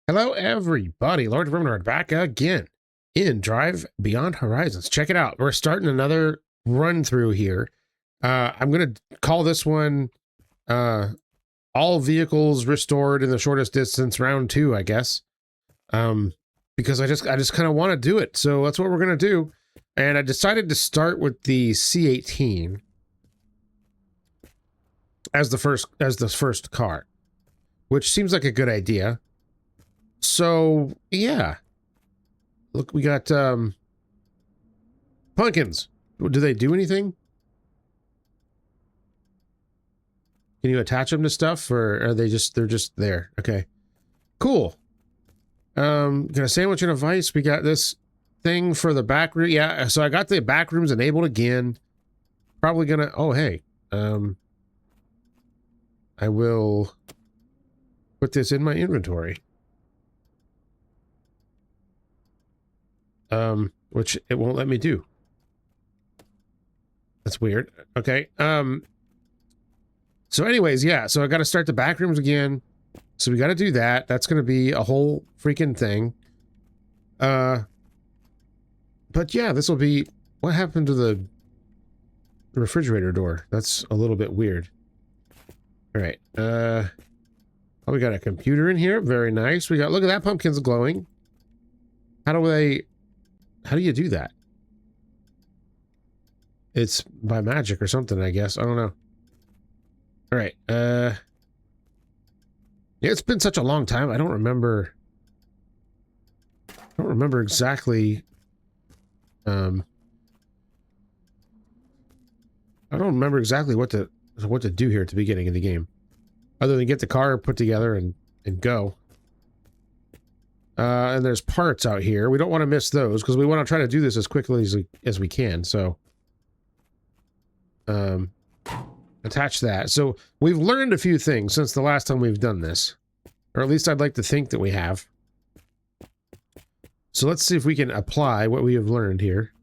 Hello, everybody. Lord Remnard back again in Drive Beyond Horizons. Check it out. We're starting another run through here. I'm going to call this one All Vehicles Restored in the Shortest Distance Round 2, I guess. Because I just kind of want to do it. So that's what we're going to do. And I decided to start with the C18 as the first car, which seems like a good idea. So, yeah. Look, we got, pumpkins. Do they do anything? Can you attach them to stuff, or are they just, they're just there? Okay. Cool. Got a sandwich and a vice. We got this thing for the back room. Yeah, so I got the back rooms enabled again. Probably gonna, oh, hey. I will put this in my inventory. Which it won't let me do. That's weird. Okay. So anyways, yeah, so I got to start the back rooms again. So we got to do that. That's going to be a whole freaking thing. But yeah, this will be, what happened to the refrigerator door? That's a little bit weird. All right. Oh, we got a computer in here. Very nice. We got, look at that, pumpkin's glowing. How do you do that? It's by magic or something, I guess. I don't know. All right. Yeah, it's been such a long time. I don't remember exactly. I don't remember exactly what to do here at the beginning of the game, other than get the car put together and go. And there's parts out here. We don't want to miss those because we want to try to do this as quickly as we can. So, attach that. So we've learned a few things since the last time we've done this, or at least I'd like to think that we have. So let's see if we can apply what we have learned here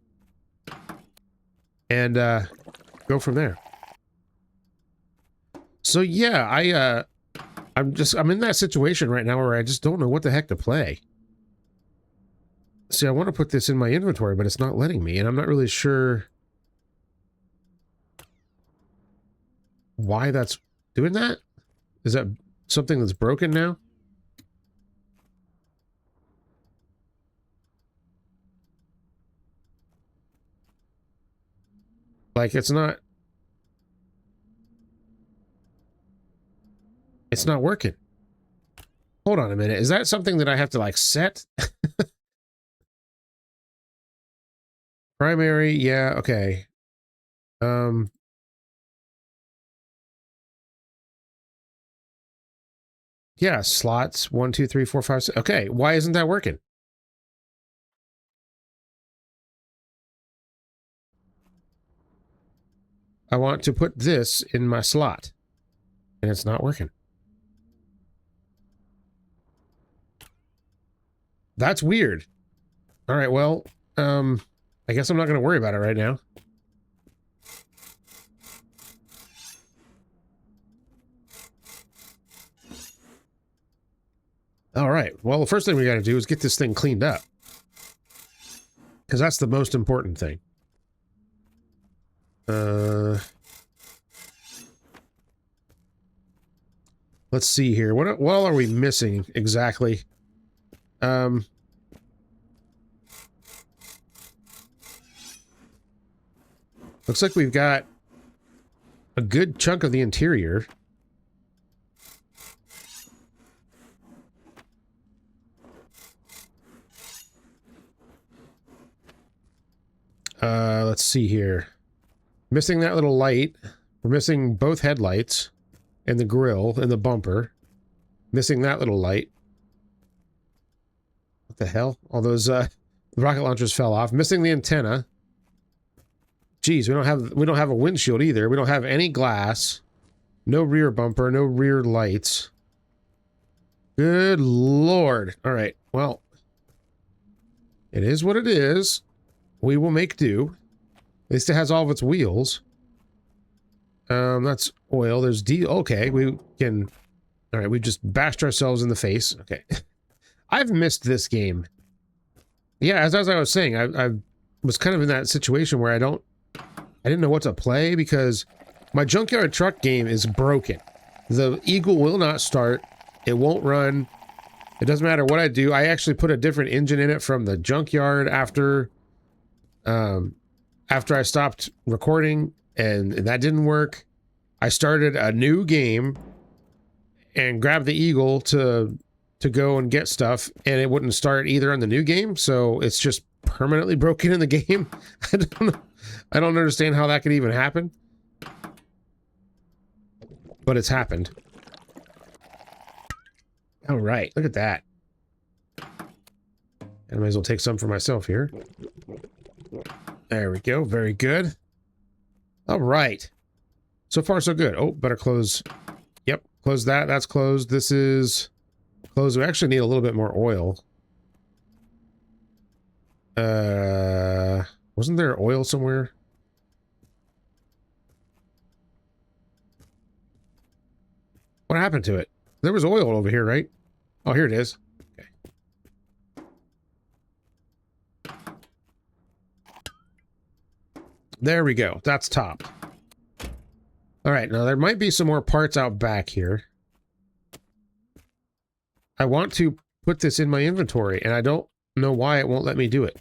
and go from there. So yeah, I'm in that situation right now where I just don't know what the heck to play. See, I want to put this in my inventory, but it's not letting me, and I'm not really sure why that's doing that. Is that something that's broken now? Like, it's not working. Hold on a minute. Is that something that I have to, like, set? Primary, yeah, okay. Yeah, slots, 1, 2, 3, 4, 5, 6. Okay, why isn't that working? I want to put this in my slot, and it's not working. That's weird. All right, well, I guess I'm not going to worry about it right now. All right, well, the first thing we got to do is get this thing cleaned up, because that's the most important thing. Let's see here. What all are we missing exactly? Looks like we've got a good chunk of the interior. Let's see here. Missing that little light. We're missing both headlights and the grille and the bumper. Missing that little light. What the hell? All those rocket launchers fell off. Missing the antenna. Geez, we don't have a windshield either. We don't have any glass. No rear bumper, no rear lights. Good Lord. All right. Well, it is what it is. We will make do. At least it has all of its wheels. That's oil. There's okay, we can... All right, we just bashed ourselves in the face. Okay. I've missed this game. Yeah, as I was saying, I was kind of in that situation where I didn't know what to play because my junkyard truck game is broken. The Eagle will not start. It won't run. It doesn't matter what I do. I actually put a different engine in it from the junkyard after I stopped recording, and that didn't work. I started a new game and grabbed the Eagle to go and get stuff, and it wouldn't start either on the new game, so it's just permanently broken in the game. I don't know. I don't understand how that could even happen. But it's happened. All right, look at that. I might as well take some for myself here. There we go, very good. All right. So far, so good. Oh, better close. Yep, close that. That's closed. This is closed. We actually need a little bit more oil. Wasn't there oil somewhere? What happened to it? There was oil over here, right? Oh, here it is. Okay. There we go. That's top. All right, now there might be some more parts out back here. I want to put this in my inventory, and I don't know why it won't let me do it.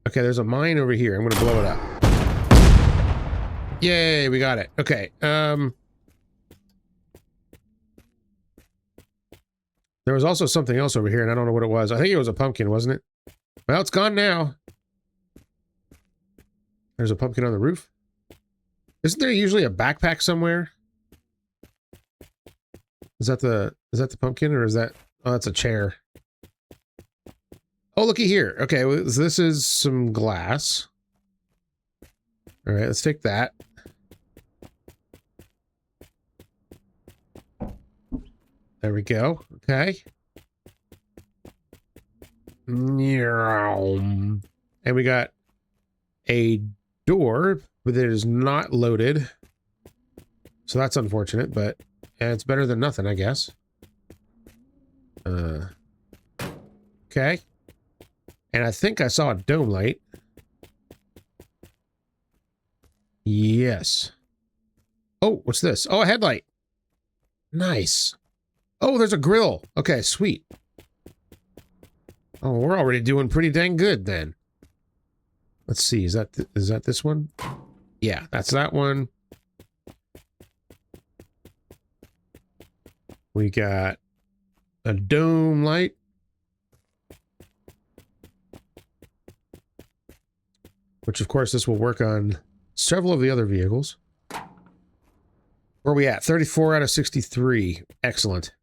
Okay, there's a mine over here. I'm going to blow it up. Yay, we got it. Okay, there was also something else over here, and I don't know what it was. I think it was a pumpkin, wasn't it? Well, it's gone now. There's a pumpkin on the roof. Isn't there usually a backpack somewhere? Is that the pumpkin, or is that... Oh, that's a chair. Oh, looky here. Okay, well, this is some glass. All right, let's take that. There we go. Okay. And we got a door, but it is not loaded. So that's unfortunate, but it's better than nothing, I guess. Okay. And I think I saw a dome light. Yes. Oh, what's this? Oh, a headlight. Nice. Oh, there's a grill. Okay, sweet. Oh, we're already doing pretty dang good then. Let's see. Is that this one? Yeah, that's that one. We got a dome light. Which, of course, this will work on several of the other vehicles. Where are we at? 34 out of 63. Excellent.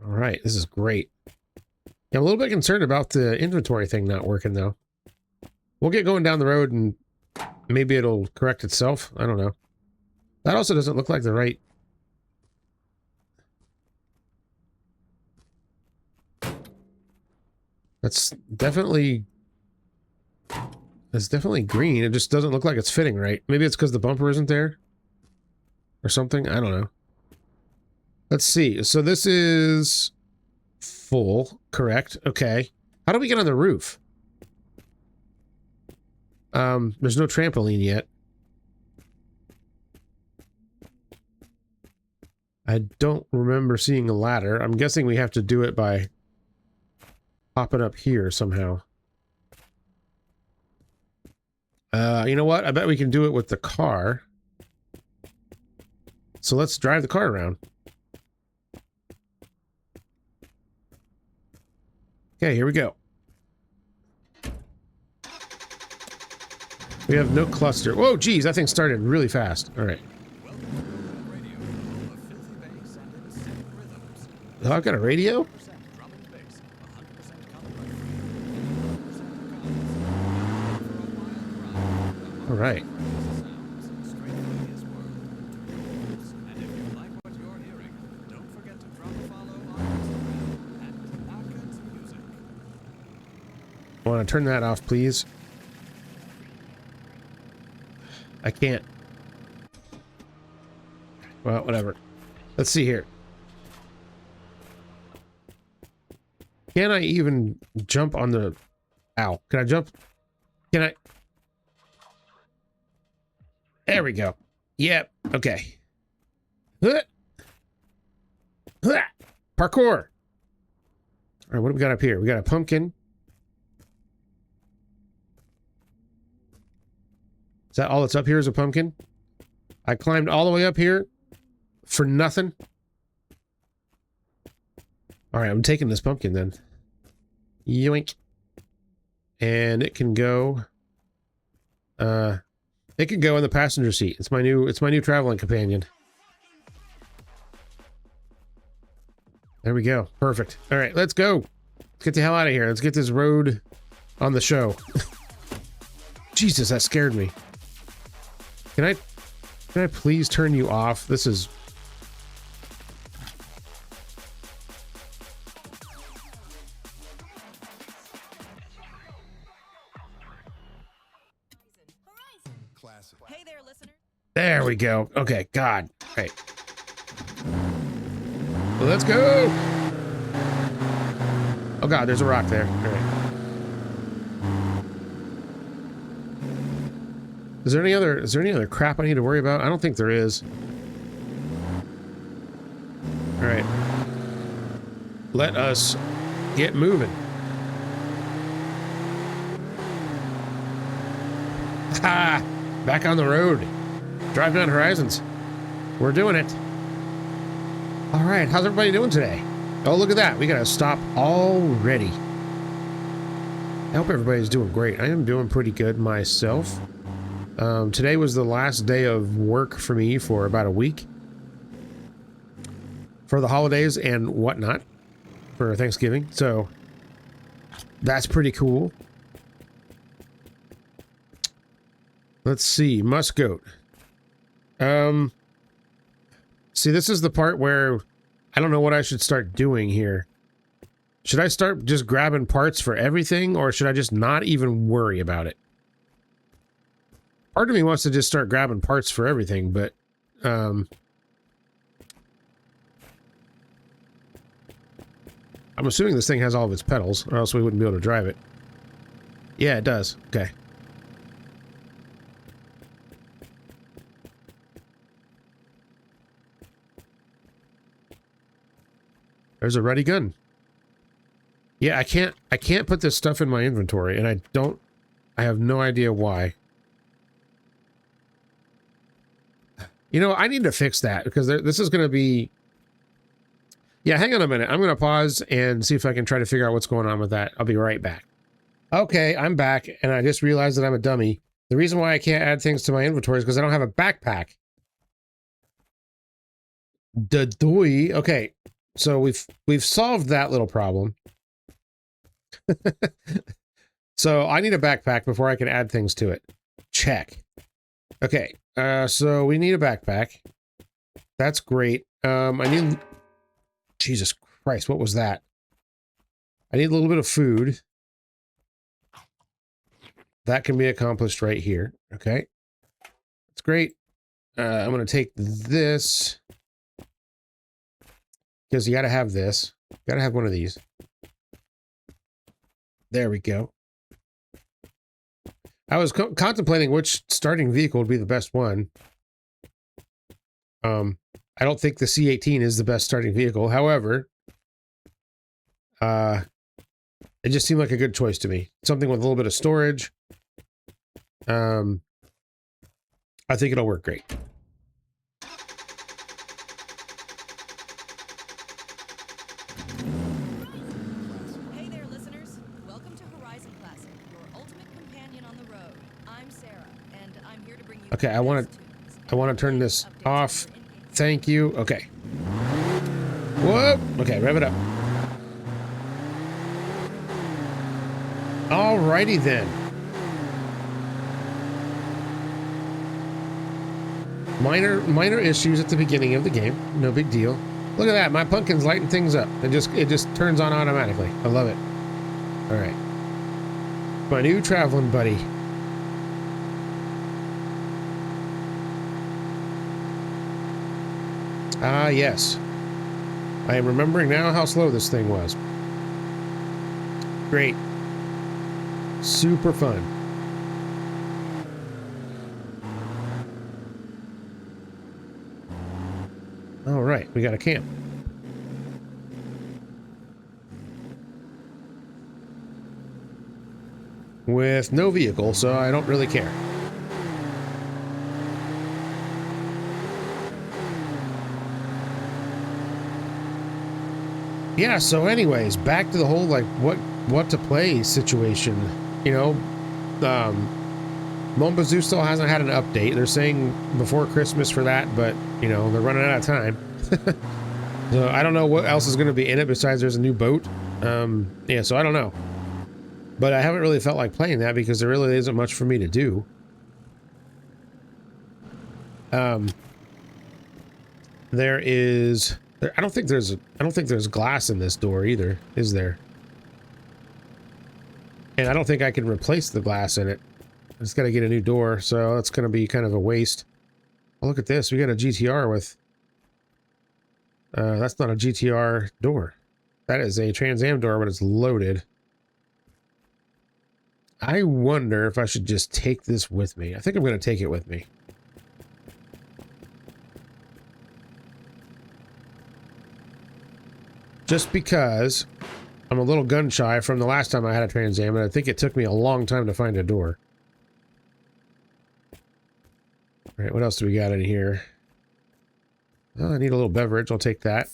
All right, this is great. Yeah, I'm a little bit concerned about the inventory thing not working, though. We'll get going down the road and maybe it'll correct itself. I don't know. That also doesn't look like the right... That's definitely green. It just doesn't look like it's fitting right. Maybe it's because the bumper isn't there or something. I don't know. Let's see. So this is full, correct? Okay. How do we get on the roof? There's no trampoline yet. I don't remember seeing a ladder. I'm guessing we have to do it by popping up here somehow. You know what? I bet we can do it with the car. So let's drive the car around. Okay, here we go. We have no cluster. Whoa, geez, that thing started really fast. All right. Oh, I've got a radio? All right. I want to turn that off, please. I can't. Well, whatever. Let's see here. Can I even jump on the... Ow. Can I jump? Can I... There we go. Yep. Okay. Parkour. All right, what do we got up here? We got a pumpkin. Is that all that's up here is a pumpkin? I climbed all the way up here for nothing. All right, I'm taking this pumpkin then. Yoink. And it can go... it can go in the passenger seat. It's my new traveling companion. There we go. Perfect. All right, let's go. Let's get the hell out of here. Let's get this road on the show. Jesus, that scared me. Can I please turn you off? This is... Hey there, listener. There we go. Okay, God. Right. Well, let's go. Oh God, there's a rock there. All right. Is there any other crap I need to worry about? I don't think there is. All right. Let us get moving. Ha! Back on the road. Driving on Horizons. We're doing it. All right, how's everybody doing today? Oh, look at that. We got a stop already. I hope everybody's doing great. I am doing pretty good myself. Today was the last day of work for me for about a week. For the holidays and whatnot. For Thanksgiving. So, that's pretty cool. Let's see. Muscoat. See, this is the part where I don't know what I should start doing here. Should I start just grabbing parts for everything, or should I just not even worry about it? Part of me wants to just start grabbing parts for everything, but I'm assuming this thing has all of its pedals, or else we wouldn't be able to drive it. Yeah, it does. Okay. There's a ready gun. Yeah, I can't put this stuff in my inventory, and I have no idea why. You know, I need to fix that, because this is going to be... Yeah, hang on a minute. I'm going to pause and see if I can try to figure out what's going on with that. I'll be right back. Okay, I'm back, and I just realized that I'm a dummy. The reason why I can't add things to my inventory is because I don't have a backpack. Da-doy. Okay, so we've solved that little problem. So I need a backpack before I can add things to it. Check. Okay, so we need a backpack. That's great. I need... Jesus Christ, what was that? I need a little bit of food. That can be accomplished right here. Okay. That's great. I'm going to take this. Because you got to have this. Got to have one of these. There we go. I was contemplating which starting vehicle would be the best one. I don't think the C18 is the best starting vehicle. However, it just seemed like a good choice to me. Something with a little bit of storage. I think it'll work great. Hey there, listeners. Welcome to Horizon Classic, your ultimate companion on the road. I'm Sarah, and I'm here to bring you... Okay, I want to turn this off. Thank you. Okay. Whoa. Okay, rev it up. Alrighty then. Minor issues at the beginning of the game. No big deal. Look at that. My pumpkin's lighting things up. It just turns on automatically. I love it. All right. My new traveling buddy. Ah, yes. I am remembering now how slow this thing was. Great. Super fun. All right, we got a camp. With no vehicle, so I don't really care. Yeah, so anyways, back to the whole, like, what to play situation. You know, Mombazoo still hasn't had an update. They're saying before Christmas for that, but, you know, they're running out of time. So I don't know what else is going to be in it besides there's a new boat. Yeah, so I don't know. But I haven't really felt like playing that because there really isn't much for me to do. There is... I don't think there's glass in this door either, is there? And I don't think I can replace the glass in it. I just got to get a new door, so that's going to be kind of a waste. Oh, look at this. We got a GTR with... that's not a GTR door. That is a Trans Am door, but it's loaded. I wonder if I should just take this with me. I think I'm going to take it with me. Just because I'm a little gun shy from the last time I had a Trans Am, and I think it took me a long time to find a door. All right, what else do we got in here? Oh, I need a little beverage. I'll take that.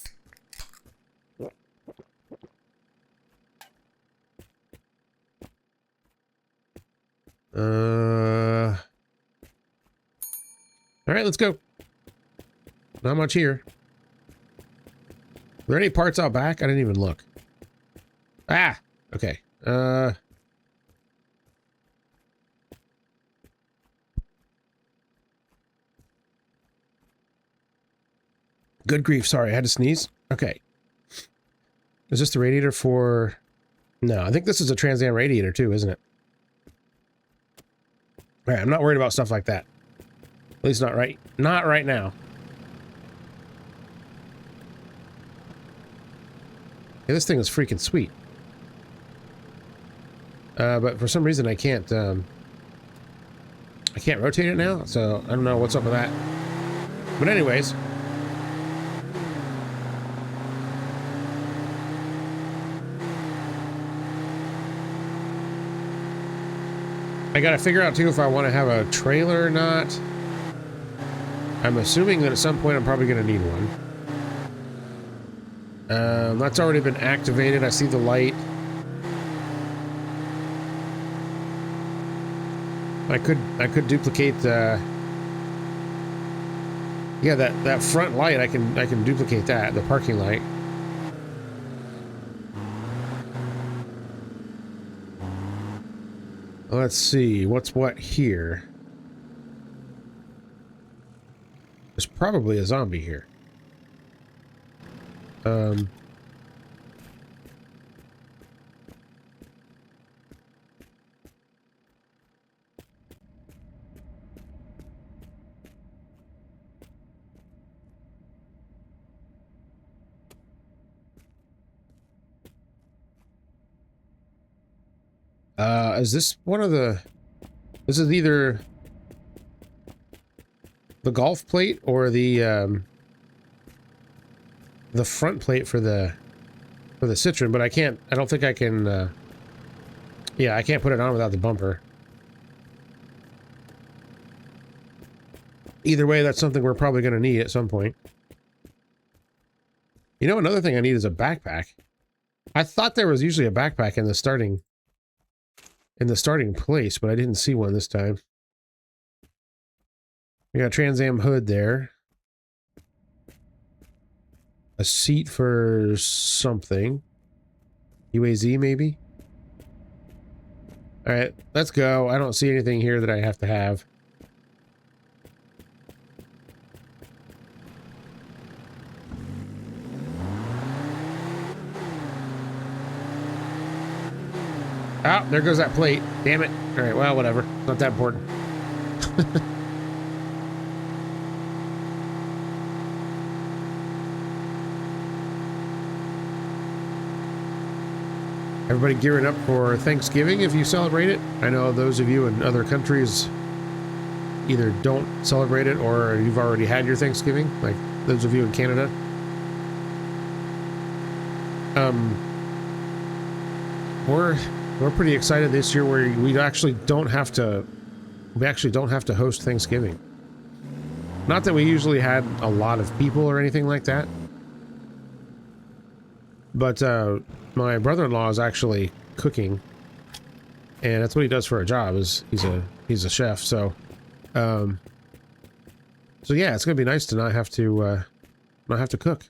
All right, let's go. Not much here. Are there any parts out back? I didn't even look. Ah, okay. Good grief, sorry, I had to sneeze. Okay. Is this the radiator for... No, I think this is a Trans Am radiator too, isn't it? All right, I'm not worried about stuff like that. At least not right now. Yeah, this thing is freaking sweet. But for some reason I can't rotate it now, so I don't know what's up with that. But anyways. I gotta figure out too if I want to have a trailer or not. I'm assuming that at some point I'm probably gonna need one. That's already been activated. I see the light. I could duplicate yeah, that front light. I can duplicate that, the parking light. Let's see what's what here. There's probably a zombie here. Is this one of the... This is either the golf plate or the front plate for the Citroen, but I don't think I can, yeah, I can't put it on without the bumper. Either way, that's something we're probably going to need at some point. You know, another thing I need is a backpack. I thought there was usually a backpack in the starting place, but I didn't see one this time. We got a Trans Am hood there. A seat for something. UAZ maybe? Alright, let's go. I don't see anything here that I have to have. Oh, there goes that plate. Damn it. Alright, well, whatever. Not that important. Everybody gearing up for Thanksgiving if you celebrate it. I know those of you in other countries either don't celebrate it or you've already had your Thanksgiving, like those of you in Canada. We're pretty excited this year where we actually don't have to host Thanksgiving. Not that we usually had a lot of people or anything like that. But my brother-in-law is actually cooking, and that's what he does for a job. Is he's a chef. So yeah, it's gonna be nice to not have to cook.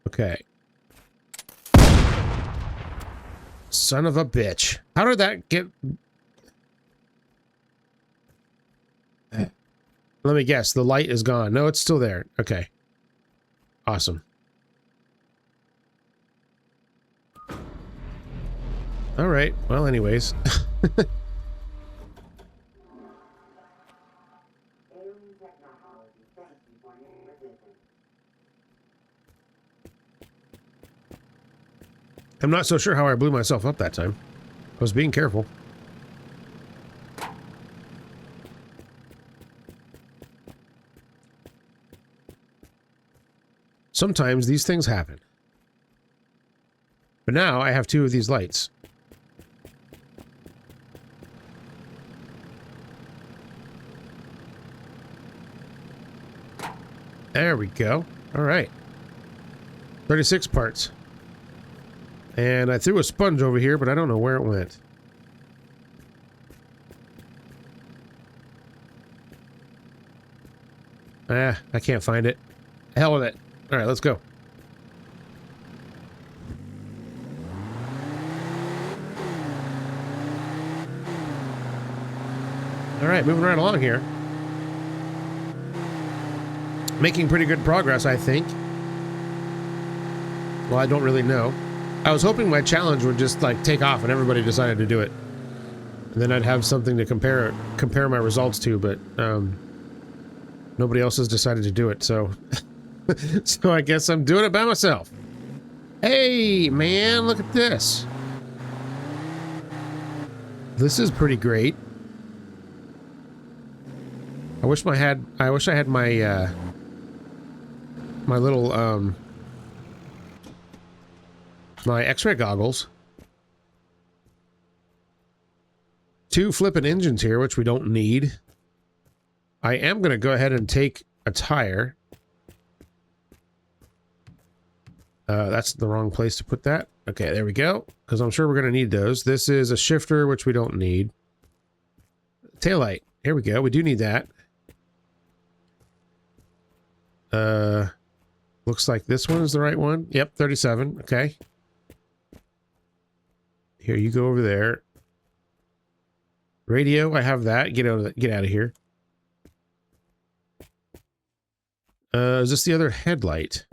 Okay. Son of a bitch! How did that get? Let me guess, the light is gone. No, it's still there. Okay. Awesome. Alright, well anyways. I'm not so sure how I blew myself up that time. I was being careful. Sometimes these things happen. But now I have two of these lights. There we go. All right. 36 parts. And I threw a sponge over here, but I don't know where it went. Ah, I can't find it. Hell with it. All right, let's go. All right, moving right along here. Making pretty good progress, I think. Well, I don't really know. I was hoping my challenge would just like take off and everybody decided to do it. And then I'd have something to compare my results to, but nobody else has decided to do it, so so I guess I'm doing it by myself. Hey, man, look at this. This is pretty great. I wish I had my my little my X-ray goggles. Two flipping engines here, which we don't need. I am going to go ahead and take a tire. That's the wrong place to put that. Okay, there we go. Because I'm sure we're going to need those. This is a shifter, which we don't need. Taillight. Here we go. We do need that. Looks like this one is the right one. Yep, 37. Okay. Here, you go over there. Radio, I have that. Get out of here. Is this the other headlight?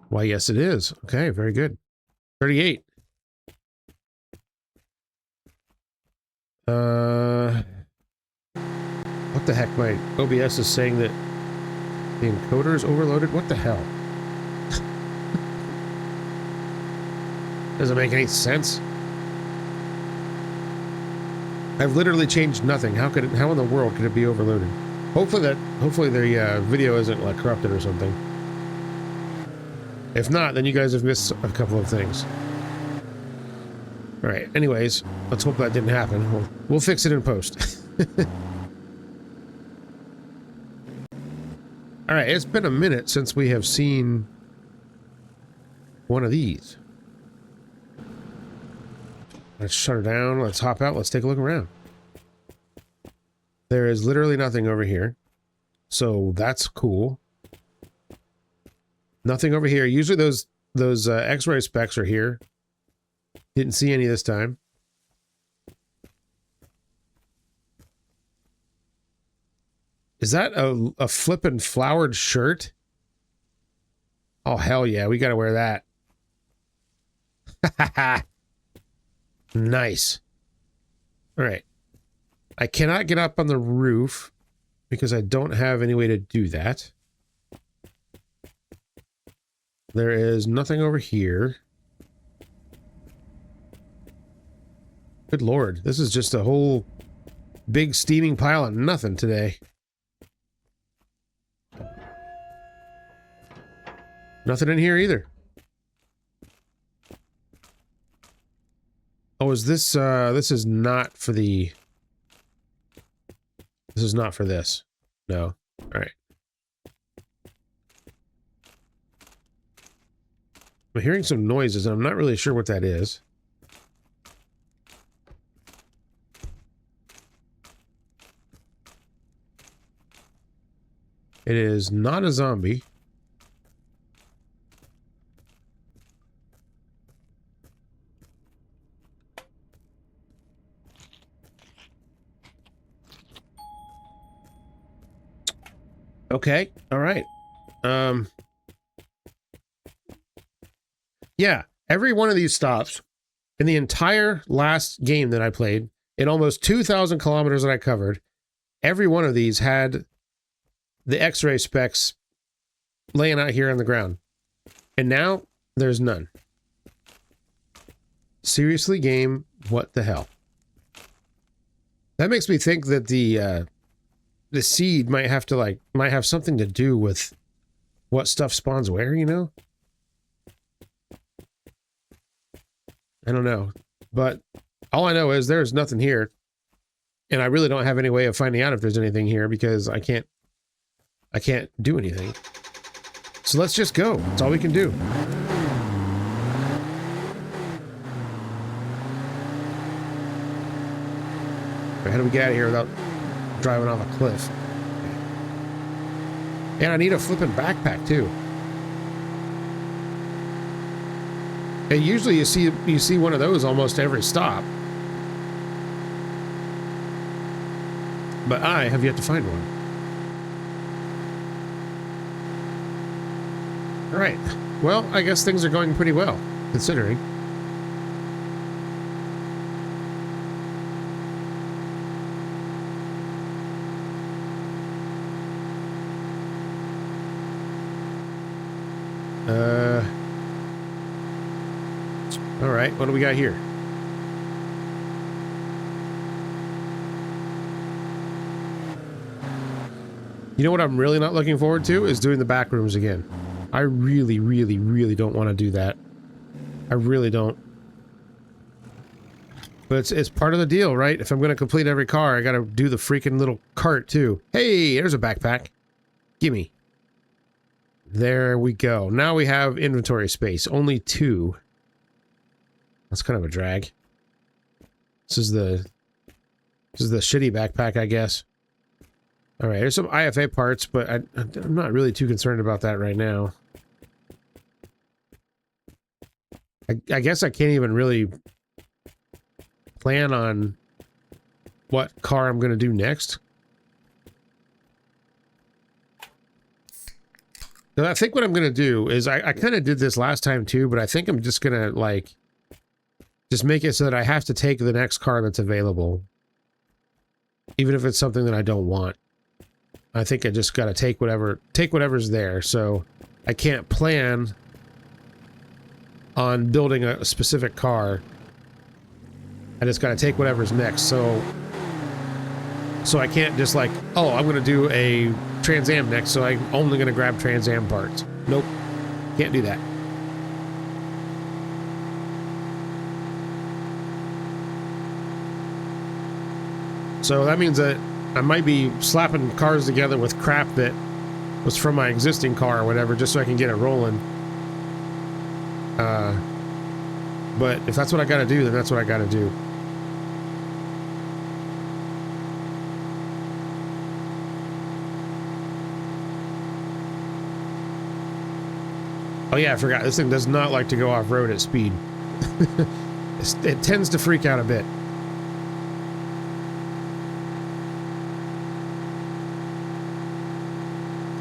Why, yes, it is. Okay, very good. 38. What the heck? My OBS is saying that the encoder is overloaded. What the hell? Doesn't make any sense. I've literally changed nothing. How in the world could it be overloaded? Hopefully the video isn't like corrupted or something. If not, then you guys have missed a couple of things. All right. Anyways, let's hope that didn't happen. We'll fix it in post. All right. It's been a minute since we have seen one of these. Let's shut her down. Let's hop out. Let's take a look around. There is literally nothing over here. So that's cool. Nothing over here. Usually those X-ray specs are here. Didn't see any this time. Is that a flippin' flowered shirt? Oh, hell yeah. We got to wear that. Nice. All right. I cannot get up on the roof because I don't have any way to do that. There is nothing over here. Good Lord, this is just a whole big steaming pile of nothing today. Nothing in here either. Oh, is this, this is not for the... This is not for this. No. Alright. I'm hearing some noises, and I'm not really sure what that is. It is not a zombie. Okay, all right. Yeah, every one of these stops in the entire last game that I played, in almost 2,000 kilometers that I covered, every one of these had the X-ray specs laying out here on the ground. And now, there's none. Seriously, game, what the hell? That makes me think that the seed might have to, might have something to do with what stuff spawns where, you know? I don't know. But all I know is there's nothing here. And I really don't have any way of finding out if there's anything here because I can't do anything. So let's just go. That's all we can do. Right, how do we get out of here without driving off a cliff? And I need a flipping backpack too. And usually you see one of those almost every stop. But I have yet to find one. All right. Well, I guess things are going pretty well, considering. All right, what do we got here? You know what I'm really not looking forward to is doing the back rooms again. I really, really, really don't want to do that. I really don't. But it's part of the deal, right? If I'm going to complete every car, I got to do the freaking little cart too. Hey, there's a backpack. Gimme. There we go. Now we have inventory space. Only 2. That's kind of a drag. This is the shitty backpack, I guess. All right, there's some IFA parts, but I'm not really too concerned about that right now. I guess I can't even really plan on what car I'm going to do next. Now, I think what I'm going to do is I kind of did this last time too, but I think I'm just going to just make it so that I have to take the next car that's available. Even if it's something that I don't want. I think I just got to take whatever's there. So I can't plan on building a specific car. I just got to take whatever's next. So I can't just oh, I'm going to do a Trans Am next, so I'm only going to grab Trans Am parts. Nope. Can't do that. So that means that I might be slapping cars together with crap that was from my existing car or whatever, just so I can get it rolling. But if that's what I gotta do, then that's what I gotta do. Oh yeah, I forgot. This thing does not like to go off-road at speed. It tends to freak out a bit.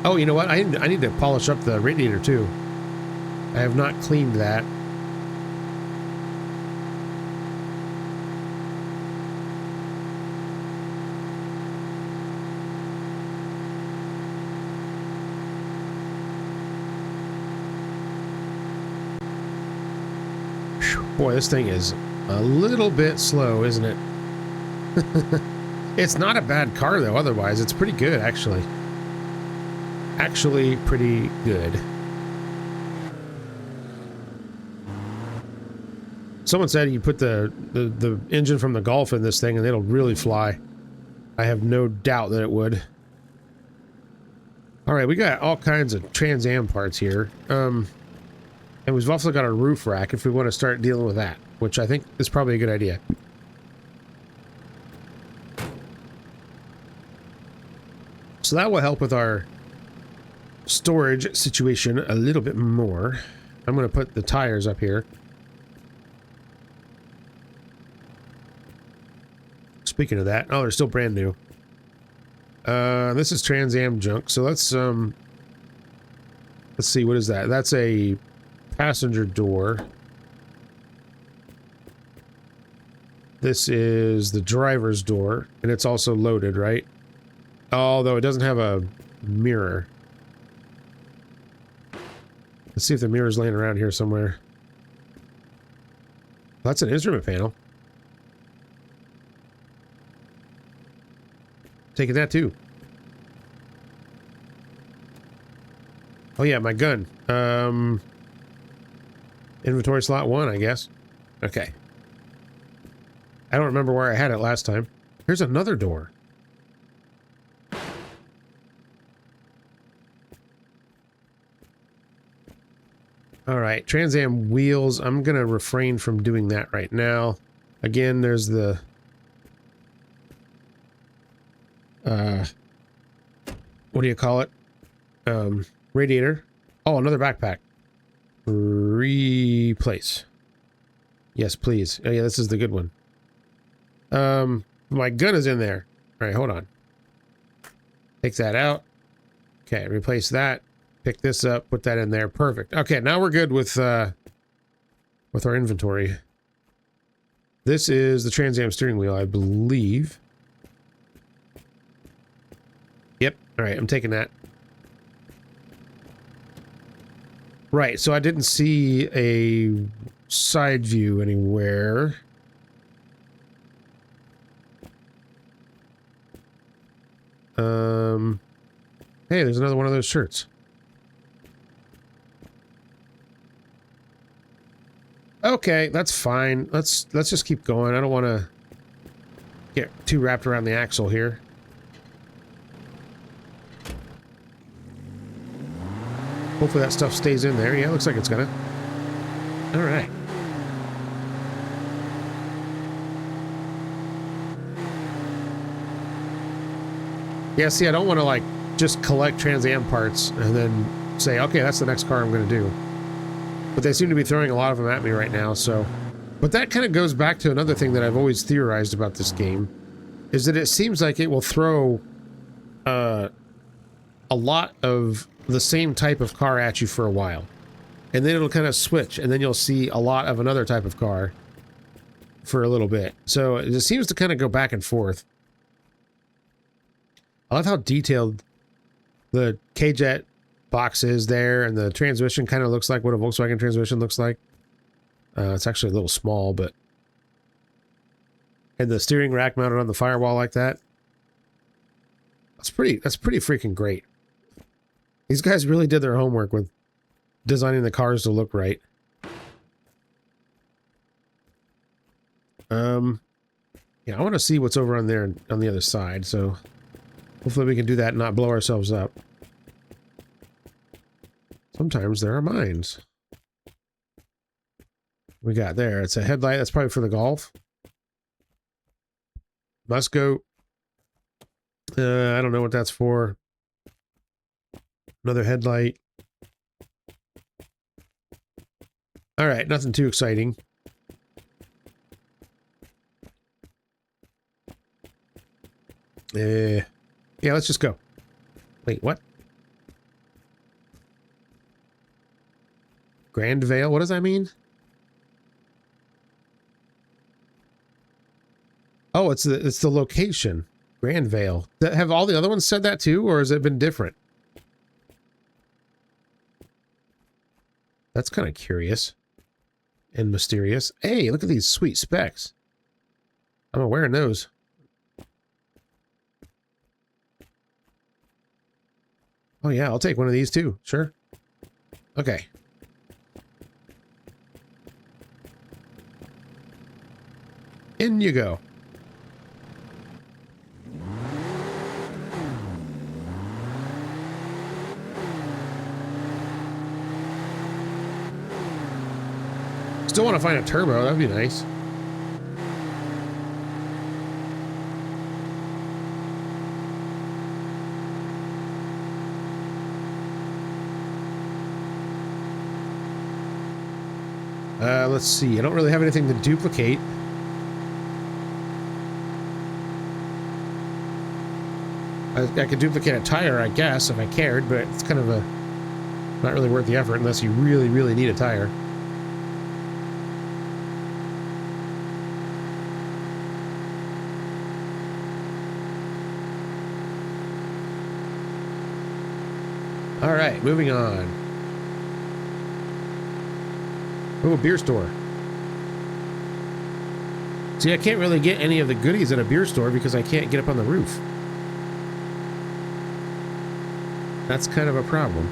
Oh, you know what? I need to polish up the radiator too. I have not cleaned that. Whew, boy, this thing is a little bit slow, isn't it? It's not a bad car, though, otherwise. It's pretty good, actually. Actually, pretty good. Someone said you put the engine from the Golf in this thing and it'll really fly. I have no doubt that it would. Alright, we got all kinds of Trans Am parts here. And we've also got a roof rack if we want to start dealing with that, which I think is probably a good idea. So that will help with our storage situation a little bit more. I'm going to put the tires up here. Speaking of that, oh, they're still brand new. This is Trans Am junk, so let's see, what is that? That's a passenger door. This is the driver's door, and it's also loaded, right? Although it doesn't have a mirror. Let's see if the mirror's laying around here somewhere. That's an instrument panel. Taking that too. Oh yeah, my gun. Inventory slot 1, I guess. Okay. I don't remember where I had it last time. Here's another door. Alright, Trans Am wheels. I'm gonna refrain from doing that right now. Again, there's the what do you call it? Radiator. Oh, another backpack. Replace. Yes, please. Oh yeah, this is the good one. My gun is in there. All right, hold on. Take that out. Okay, replace that. Pick this up, put that in there. Perfect. Okay, now we're good with our inventory. This is the Trans Am steering wheel, I believe. Yep. All right, I'm taking that. Right, so I didn't see a side view anywhere. Hey, there's another one of those shirts. Okay, that's fine. Let's just keep going. I don't want to get too wrapped around the axle here. Hopefully that stuff stays in there. Yeah, looks like it's gonna. All right. Yeah, see, I don't want to, like, just collect Trans Am parts and then say, okay, that's the next car I'm going to do. But they seem to be throwing a lot of them at me right now, so... But that kind of goes back to another thing that I've always theorized about this game, is that it seems like it will throw a lot of the same type of car at you for a while. And then it'll kind of switch, and then you'll see a lot of another type of car for a little bit. So it just seems to kind of go back and forth. I love how detailed the K-Jet box is there, and the transmission kind of looks like what a Volkswagen transmission looks like. It's actually a little small, but... And the steering rack mounted on the firewall like that. That's pretty freaking great. These guys really did their homework with designing the cars to look right. Yeah, I want to see what's over on there on the other side, so... Hopefully we can do that and not blow ourselves up. Sometimes there are mines. We got there. It's a headlight. That's probably for the Golf. Must go. I don't know what that's for. Another headlight. All right, nothing too exciting. Yeah, let's just go. Wait, what? Grand Vale? What does that mean? Oh, it's the location. Grand Vale. Have all the other ones said that too, or has it been different? That's kind of curious. and mysterious. Hey, look at these sweet specs. I'm wearing those. Oh yeah, I'll take one of these too. Sure. Okay. In you go. Still want to find a turbo. That'd be nice. Let's see. I don't really have anything to duplicate. I could duplicate a tire, I guess, if I cared, but it's kind of a not really worth the effort unless you really, really need a tire. All right, moving on. Oh, a beer store. See, I can't really get any of the goodies at a beer store because I can't get up on the roof. That's kind of a problem.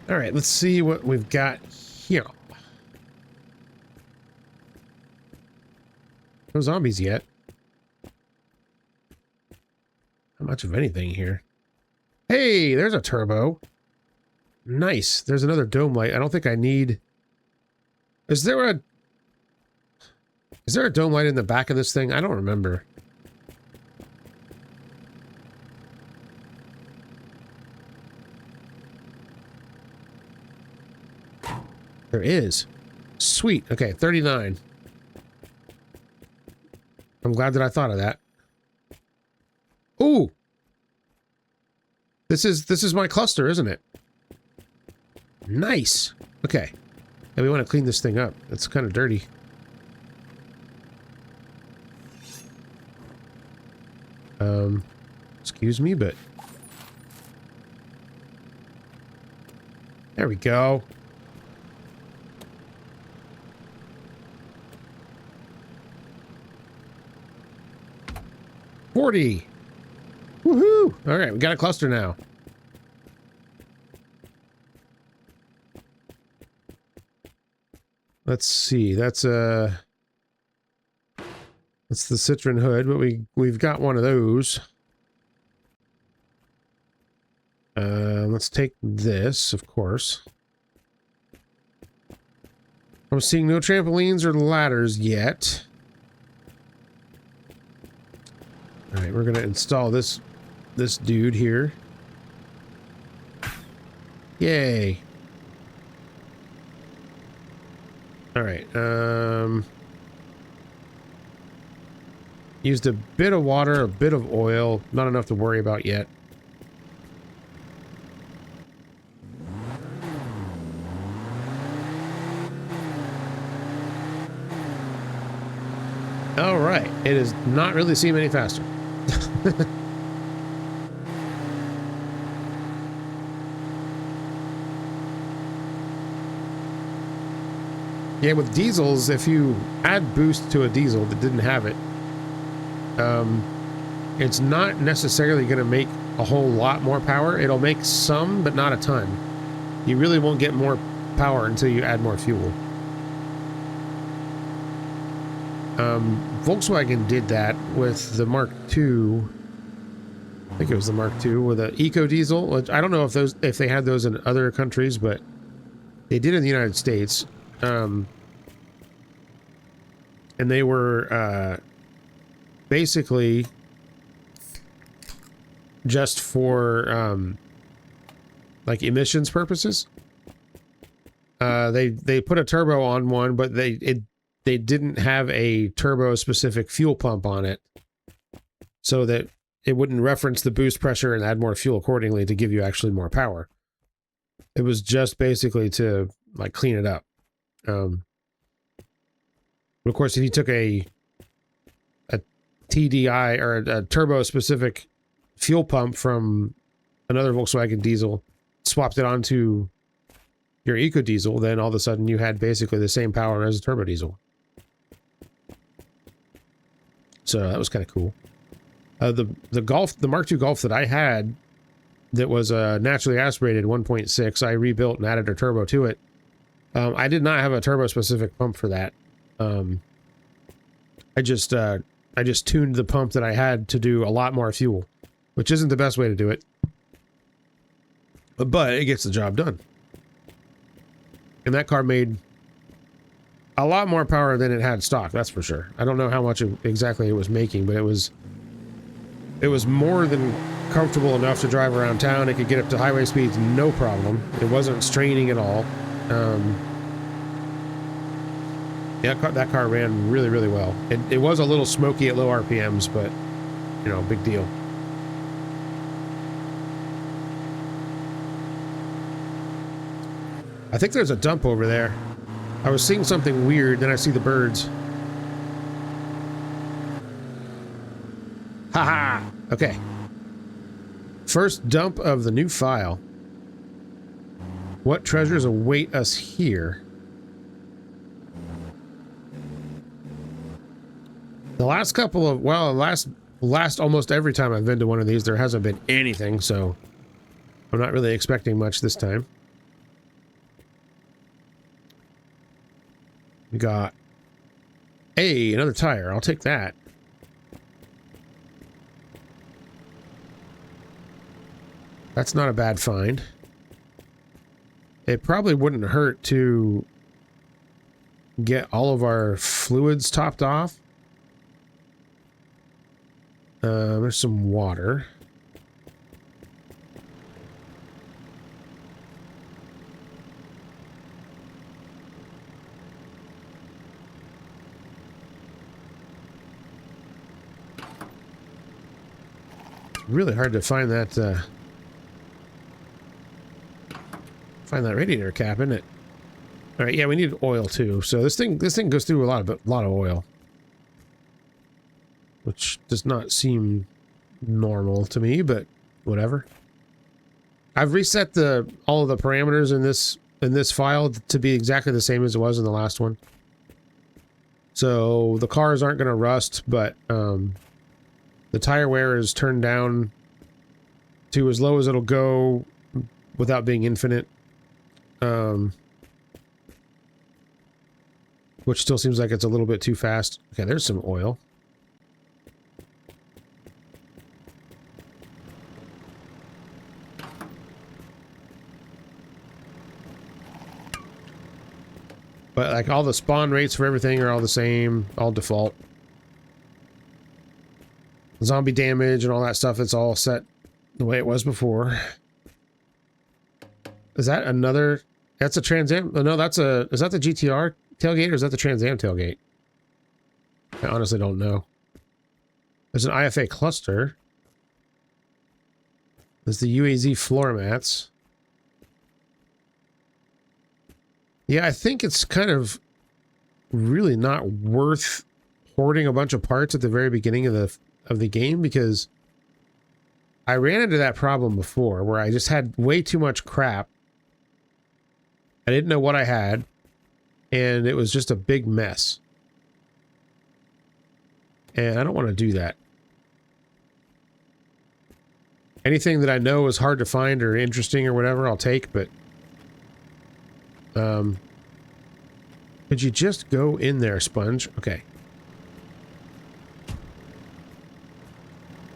All right, let's see what we've got here. No zombies yet. Not much of anything here. Hey, there's a turbo. Nice. There's another dome light. I don't think I need... Is there a dome light in the back of this thing? I don't remember. There is. Sweet. Okay, 39. I'm glad that I thought of that. Ooh! This is my cluster, isn't it? Nice. Okay. And we want to clean this thing up. It's kind of dirty. Excuse me, but... There we go. $40. Woohoo! All right, we got a cluster now. Let's see. That's the Citroen hood, but we've got one of those. Let's take this, of course. I'm seeing no trampolines or ladders yet. All right, we're gonna install this dude here. Yay! All right. Used a bit of water, a bit of oil, not enough to worry about yet. All right, it does not really seem any faster. Yeah, with diesels, if you add boost to a diesel that didn't have it, it's not necessarily going to make a whole lot more power. It'll make some, but not a ton. You really won't get more power until you add more fuel. Volkswagen did that with the Mark II. I think it was the Mark II with an eco diesel. Which I don't know if they had those in other countries, but they did in the United States. And they were basically just for like emissions purposes. They put a turbo on one, but they didn't have a turbo specific fuel pump on it, so that it wouldn't reference the boost pressure and add more fuel accordingly to give you actually more power. It was just basically to like clean it up. But of course, if you took a TDI or a turbo specific fuel pump from another Volkswagen diesel, swapped it onto your eco diesel, then all of a sudden you had basically the same power as a turbo diesel. So that was kind of cool. The Mark II Golf that I had, that was a naturally aspirated 1.6, I rebuilt and added a turbo to it. I did not have a turbo specific pump for that. I just tuned the pump that I had to do a lot more fuel, which isn't the best way to do it, but it gets the job done. And that car made a lot more power than it had stock, that's for sure. I don't know how much exactly it was making, but it was more than comfortable enough to drive around town. It could get up to highway speeds no problem. It wasn't straining at all. Yeah, that car ran really, really well. It was a little smoky at low RPMs, but, you know, big deal. I think there's a dump over there. I was seeing something weird, then I see the birds. Haha! Okay. First dump of the new file. What treasures await us here? The last couple of, well, last almost every time I've been to one of these, there hasn't been anything, so I'm not really expecting much this time. We got, hey, another tire. I'll take that. That's not a bad find. It probably wouldn't hurt to get all of our fluids topped off. There's some water. It's really hard to find that radiator cap, isn't it? All right, yeah, we need oil too. So this thing goes through a lot of oil, which does not seem normal to me, but whatever. I've reset all of the parameters in this file to be exactly the same as it was in the last one. So the cars aren't going to rust, but the tire wear is turned down to as low as it'll go without being infinite. Which still seems like it's a little bit too fast. Okay, there's some oil. But like all the spawn rates for everything are all the same, all default. Zombie damage and all that stuff, it's all set the way it was before. Is that another? That's a Trans Am? Oh, no, is that the GTR tailgate or is that the Trans Am tailgate? I honestly don't know. There's an IFA cluster. There's the UAZ floor mats. Yeah, I think it's kind of really not worth hoarding a bunch of parts at the very beginning of the game, because I ran into that problem before where I just had way too much crap. I didn't know what I had, and it was just a big mess. And I don't want to do that. Anything that I know is hard to find or interesting or whatever, I'll take, but could you just go in there, Sponge? Okay.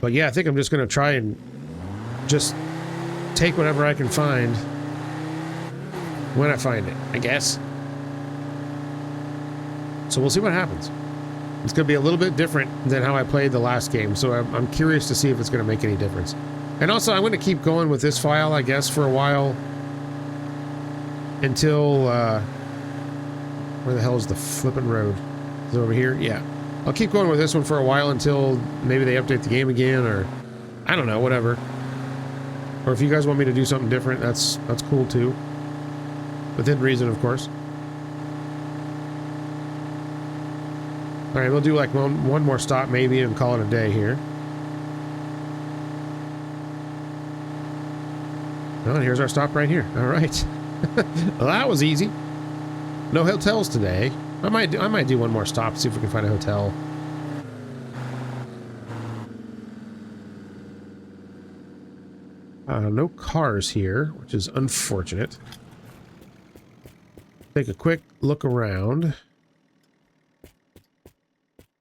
But yeah, I think I'm just going to try and just take whatever I can find when I find it, I guess. So we'll see what happens. It's going to be a little bit different than how I played the last game, so I'm curious to see if it's going to make any difference. And also, I'm going to keep going with this file, I guess, for a while. Until, where the hell is the flipping road? Is it over here? Yeah. I'll keep going with this one for a while until maybe they update the game again, or I don't know, whatever. Or if you guys want me to do something different, that's cool too. Within reason, of course. All right, we'll do like one more stop maybe and call it a day here. Oh, here's our stop right here. All right. Well, that was easy. No hotels today. I might do one more stop, see if we can find a hotel. No cars here, which is unfortunate. Take a quick look around.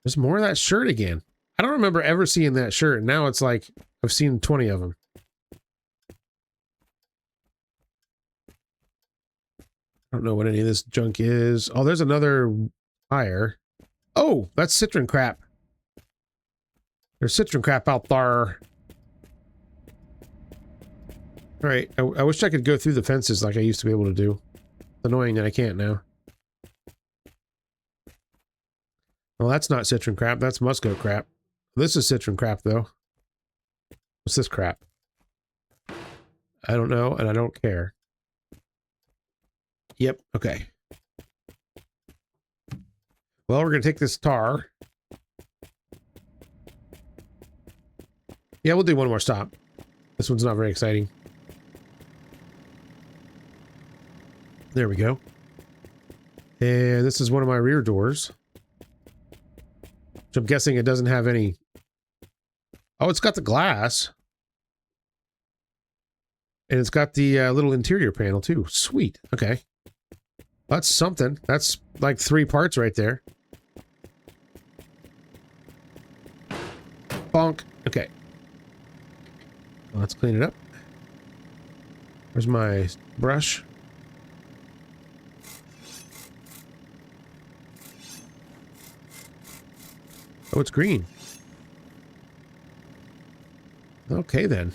There's more of that shirt again. I don't remember ever seeing that shirt. Now it's like I've seen 20 of them. I don't know what any of this junk is. Oh, there's another tire. Oh, that's citron crap. There's citron crap out there. All right, I wish I could go through the fences like I used to be able to do. It's annoying that I can't now. Well, that's not citron crap. That's musco crap. This is citron crap, though. What's this crap? I don't know, and I don't care. Yep, okay. Well, we're going to take this tar. Yeah, we'll do one more stop. This one's not very exciting. There we go. And this is one of my rear doors. Which I'm guessing it doesn't have any... Oh, it's got the glass. And it's got the little interior panel, too. Sweet. Okay. That's something. That's like 3 parts right there. Bonk. Okay. Well, let's clean it up. Where's my brush? Oh, it's green. Okay, then.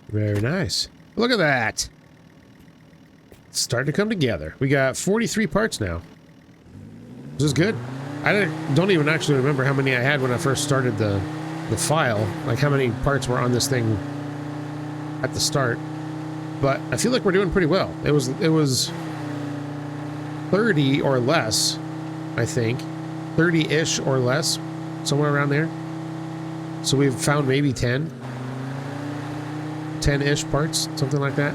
Very nice. Look at that. It's starting to come together. We got 43 parts now. This is good. I don't even actually remember how many I had when I first started the file. Like how many parts were on this thing at the start. But I feel like we're doing pretty well. It was 30 or less, I think. 30-ish or less. Somewhere around there. So we've found maybe 10. 10-ish parts, something like that.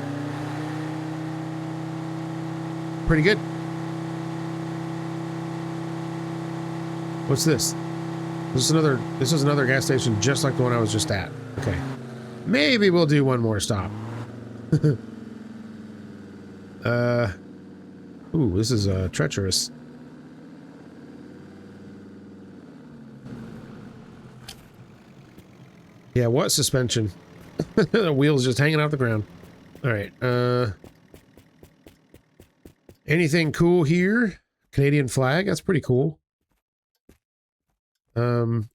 Pretty good. What's this? This is another gas station just like the one I was just at. Okay. Maybe we'll do one more stop. Ooh, this is treacherous. Yeah, what suspension? The wheel's just hanging off the ground. All right. Anything cool here? Canadian flag. That's pretty cool. Okay,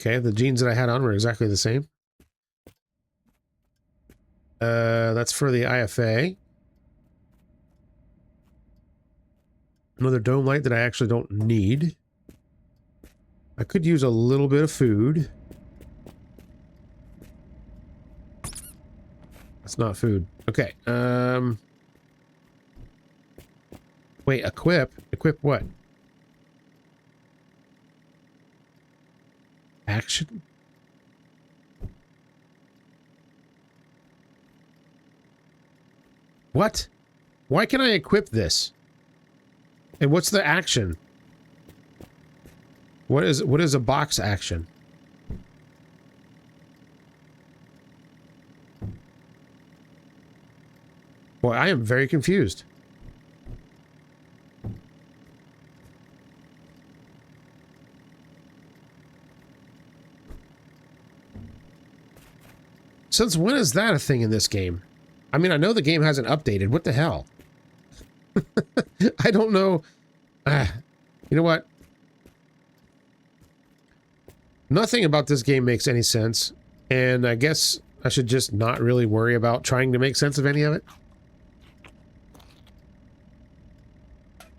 the jeans that I had on were exactly the same. That's for the IFA. Another dome light that I actually don't need. I could use a little bit of food. That's not food. Okay. Wait, equip? Equip what? Action? What? Why can I equip this? And what's the action? What is a box action? Boy, I am very confused. Since when is that a thing in this game? I mean, I know the game hasn't updated. What the hell? I don't know. You know what? Nothing about this game makes any sense. And I guess I should just not really worry about trying to make sense of any of it.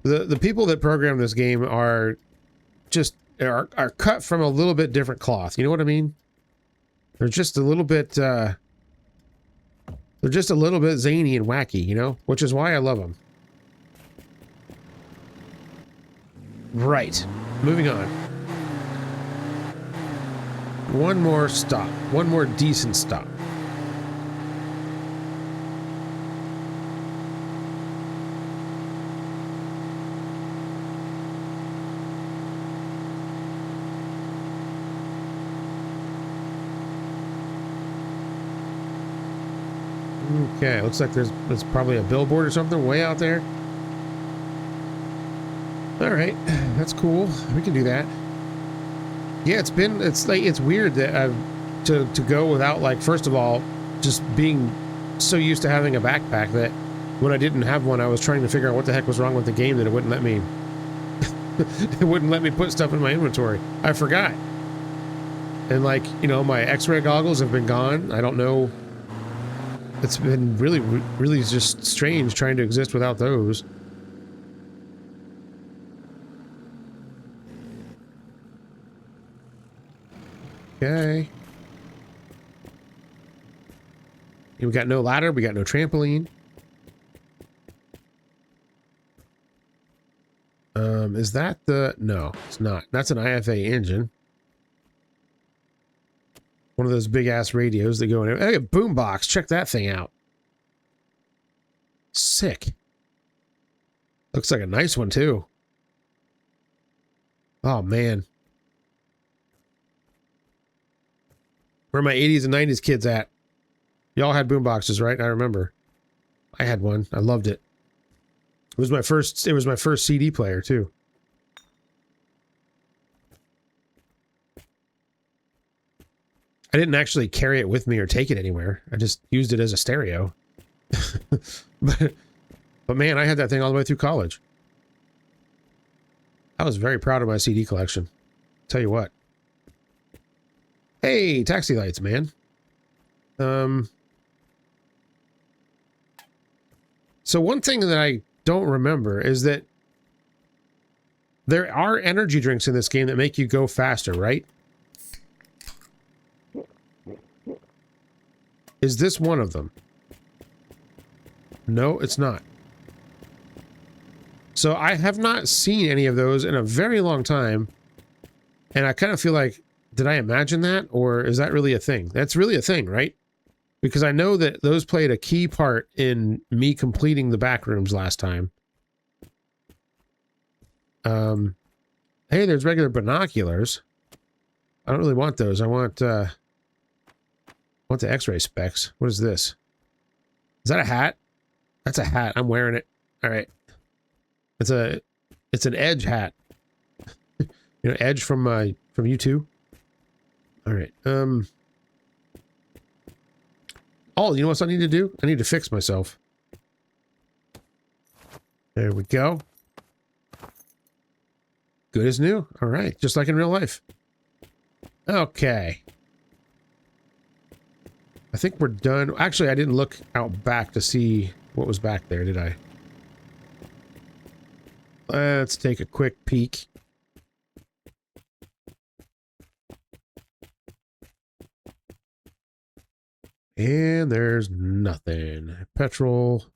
The people that program this game are just are cut from a little bit different cloth. You know what I mean? They're just a little bit, they're just a little bit zany and wacky, you know? Which is why I love them. Right. Moving on. One more stop. One more decent stop. Okay, looks like there's probably a billboard or something way out there. All right, that's cool. We can do that. Yeah, it's weird that I've to go without, like, first of all, just being so used to having a backpack that when I didn't have one, I was trying to figure out what the heck was wrong with the game that it wouldn't let me it wouldn't let me put stuff in my inventory. I forgot. And, like, you know, my X-ray goggles have been gone. I don't know. It's been really just strange trying to exist without those. Okay. We got no ladder. We got no trampoline. Is that the... No, it's not. That's an IFA engine. One of those big-ass radios that go in... Hey, a boombox. Check that thing out. Sick. Looks like a nice one, too. Oh, man. Where are my 80s and 90s kids at? Y'all had boomboxes, right? I remember. I had one. I loved it. It was my first CD player, too. I didn't actually carry it with me or take it anywhere. I just used it as a stereo. but man, I had that thing all the way through college. I was very proud of my CD collection. Tell you what. Hey, taxi lights, man. So one thing that I don't remember is that there are energy drinks in this game that make you go faster, right? Is this one of them? No, it's not. So I have not seen any of those in a very long time. And I kind of feel like, did I imagine that? Or is that really a thing? That's really a thing, right? Because I know that those played a key part in me completing the back rooms last time. Hey, there's regular binoculars. I don't really want those. I want the X-ray specs. What is this? Is that a hat? That's a hat. I'm wearing it. All right. It's an Edge hat. You know, Edge from U2. All right. Oh, you know what I need to do? I need to fix myself. There we go. Good as new. All right. Just like in real life. Okay. I think we're done. Actually, I didn't look out back to see what was back there, did I? Let's take a quick peek. And there's nothing. Petrol.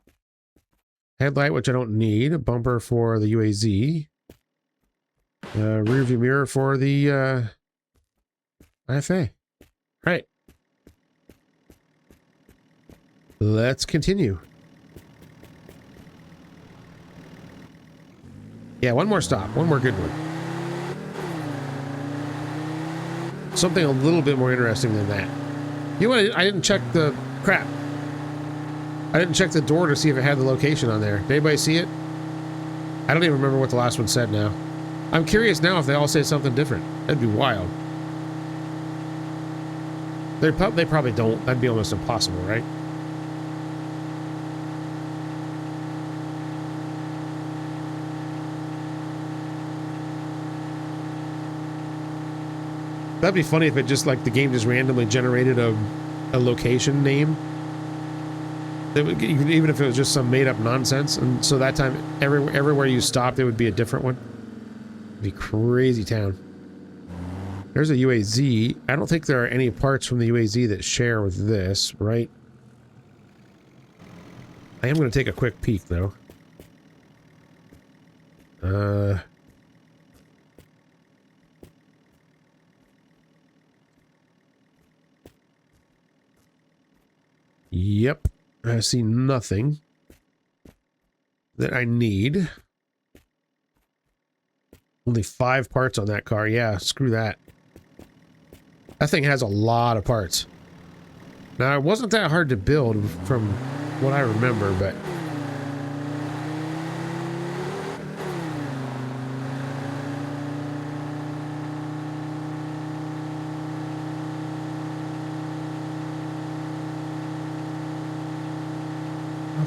Headlight, which I don't need. A bumper for the UAZ. Rear view mirror for the IFA. Right. Let's continue. Yeah, one more stop. One more good one. Something a little bit more interesting than that. You know what? I didn't check the... Crap. I didn't check the door to see if it had the location on there. Did anybody see it? I don't even remember what the last one said now. I'm curious now if they all say something different. That'd be wild. They probably don't. That'd be almost impossible, right? That'd be funny if it just, like, the game just randomly generated a location name. That would, even if it was just some made-up nonsense, and so that time, everywhere you stopped, it would be a different one. It'd be crazy town. There's a UAZ. I don't think there are any parts from the UAZ that share with this, right? I am going to take a quick peek, though. Yep. I see nothing that I need. Only 5 parts on that car. Yeah, screw that. That thing has a lot of parts. Now, it wasn't that hard to build from what I remember, but...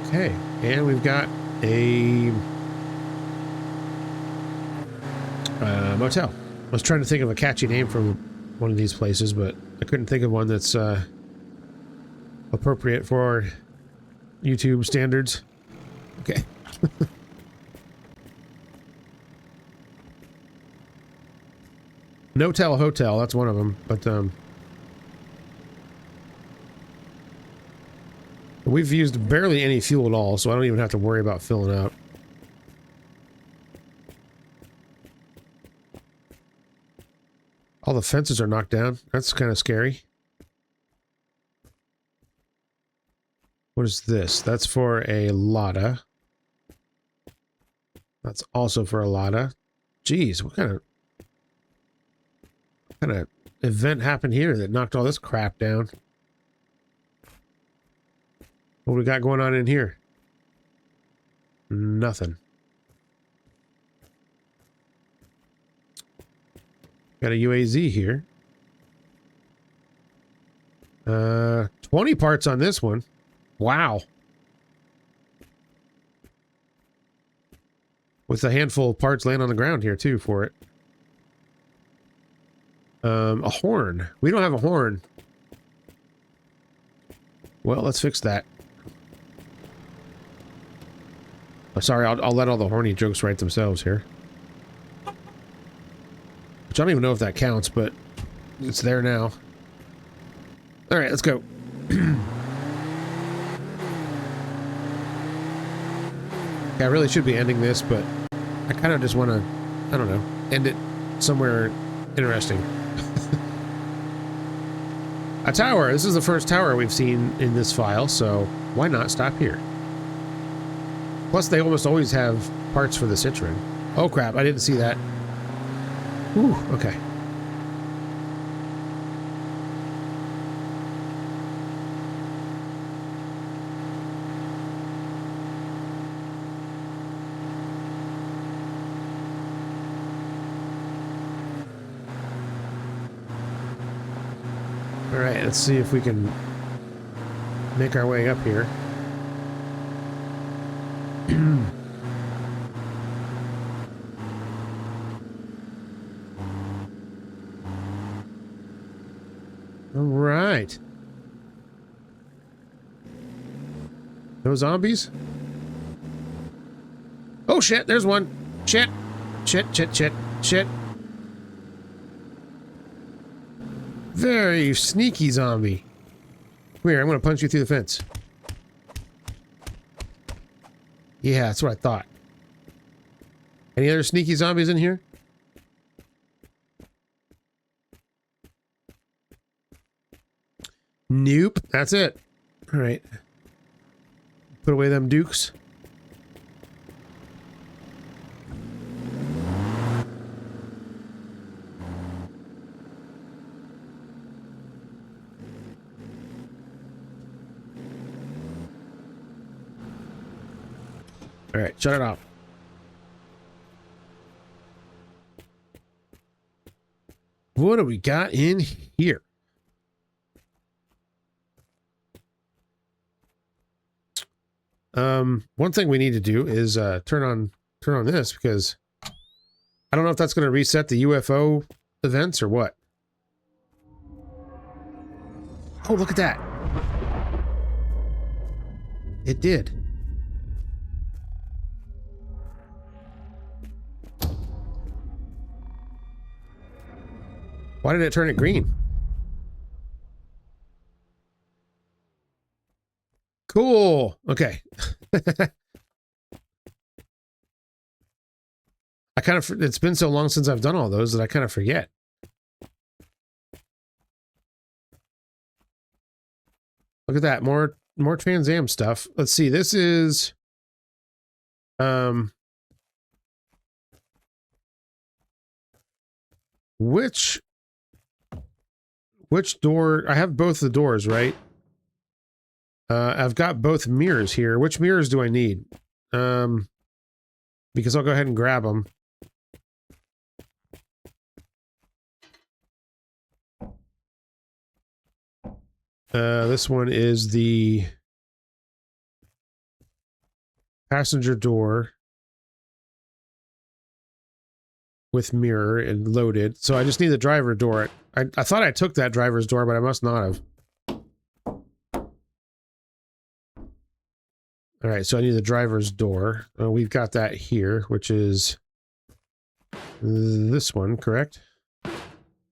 Okay, and we've got a motel. I was trying to think of a catchy name for one of these places, but I couldn't think of one that's appropriate for YouTube standards. Okay. No-Tell Hotel, that's one of them, but we've used barely any fuel at all, so I don't even have to worry about filling up. All the fences are knocked down. That's kind of scary. What is this? That's for a Lada. That's also for a Lada. Jeez, what kind of event happened here that knocked all this crap down? What we got going on in here? Nothing. Got a UAZ here. 20 parts on this one. Wow. With a handful of parts laying on the ground here too for it. A horn. We don't have a horn. Well, let's fix that. Oh, sorry, I'll let all the horny jokes write themselves here. Which I don't even know if that counts, but it's there now. Alright, let's go. I really should be ending this, but I kind of just want to, I don't know, end it somewhere interesting. A tower. This is the first tower we've seen in this file, so why not stop here? Plus, they almost always have parts for the Citroen. Oh crap, I didn't see that. Ooh, okay. All right, let's see if we can make our way up here. All right. Those zombies? Oh shit, there's one. Shit. Shit, shit, shit, shit. Very sneaky zombie. Come here, I'm gonna punch you through the fence. Yeah, that's what I thought. Any other sneaky zombies in here? Nope, that's it. All right. Put away them dukes. All right, shut it off. What do we got in here? One thing we need to do is turn on this, because I don't know if that's going to reset the UFO events or what. Oh, look at that. It did. Why did it turn it green? Cool. Okay. I kind of, it's been so long since I've done all those that I kind of forget. Look at that. More Trans Am stuff. Let's see. This is which door? I have both the doors, right? I've got both mirrors here. Which mirrors do I need? Because I'll go ahead and grab them. This one is the passenger door with mirror and loaded. So I just need the driver door. I thought I took that driver's door, but I must not have. All right, so I need the driver's door. We've got that here, which is this one, correct?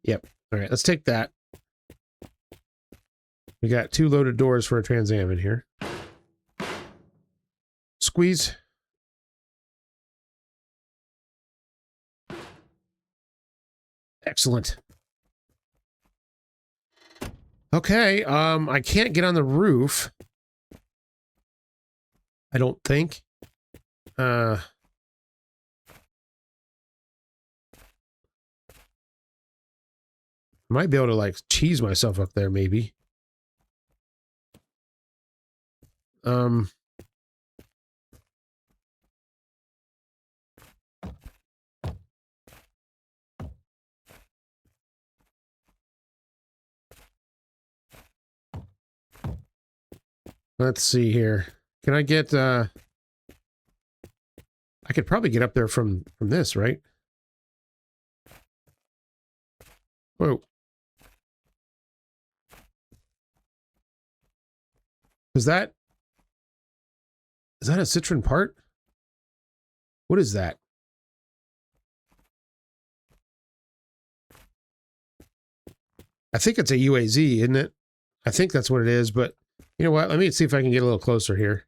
Yep. All right, let's take that. We got 2 loaded doors for a Trans Am in here. Squeeze. Excellent. Okay, I can't get on the roof. I don't think. Might be able to like cheese myself up there, maybe. Let's see here. Can I get, I could probably get up there from this, right? Whoa. Is that a Citron part? What is that? I think it's a UAZ, isn't it? I think that's what it is, but you know what? Let me see if I can get a little closer here.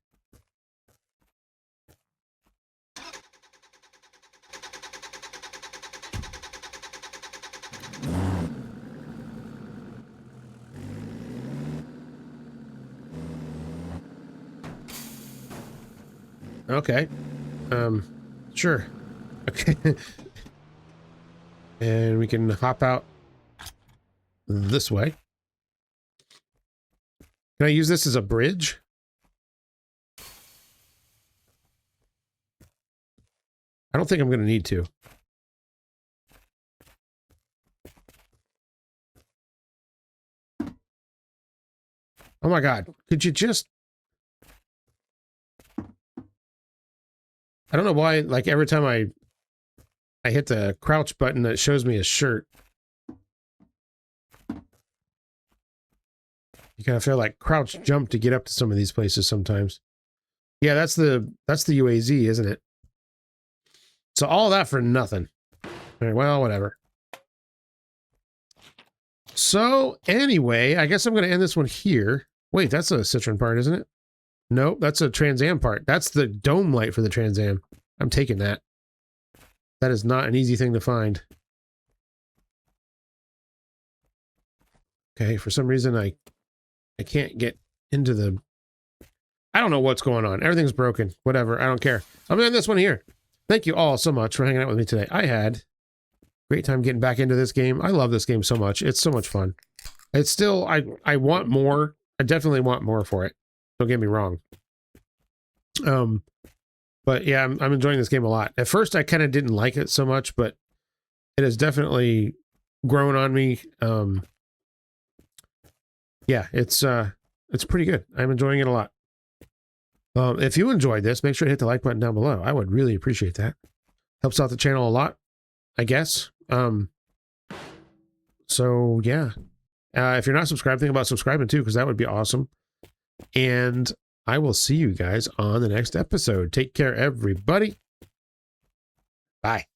Okay. Sure. Okay. And we can hop out this way. Can I use this as a bridge? I don't think I'm going to need to. Oh my God. Could you just... I don't know why, like every time I hit the crouch button, it shows me a shirt. You kind of feel like crouch jump to get up to some of these places sometimes. Yeah, that's the UAZ, isn't it? So all that for nothing. All right, well, whatever. So anyway, I guess I'm going to end this one here. Wait, that's a Citron part, isn't it? Nope, that's a Trans Am part. That's the dome light for the Trans Am. I'm taking that. That is not an easy thing to find. Okay, for some reason I can't get into the... I don't know what's going on. Everything's broken. Whatever, I don't care. I'm going to end this one here. Thank you all so much for hanging out with me today. I had a great time getting back into this game. I love this game so much. It's so much fun. It's still... I want more. I definitely want more for it. Don't get me wrong. But yeah, I'm enjoying this game a lot. At first, I kind of didn't like it so much, but it has definitely grown on me. Yeah, it's pretty good. I'm enjoying it a lot. If you enjoyed this, make sure to hit the like button down below. I would really appreciate that. Helps out the channel a lot, I guess. So yeah, if you're not subscribed, think about subscribing too, because that would be awesome. And I will see you guys on the next episode. Take care, everybody. Bye.